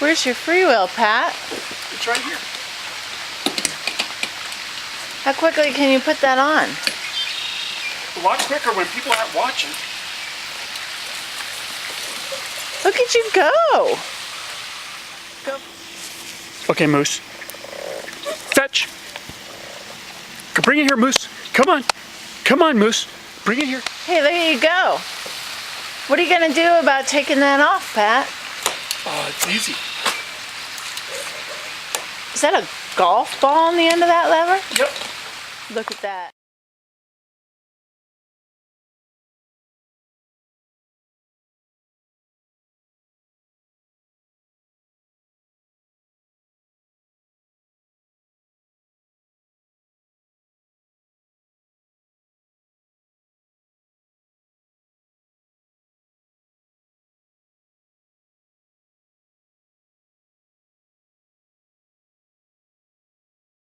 Where's your free wheel, Pat? It's right here. How quickly can you put that on? A lot quicker when people aren't watching. Look at you go! Okay, Moose. Fetch. Bring it here, Moose. Come on. Come on, Moose. Bring it here. Hey, there you go. What are you gonna do about taking that off, Pat? It's easy. Is that a golf ball on the end of that lever? Yep. Look at that.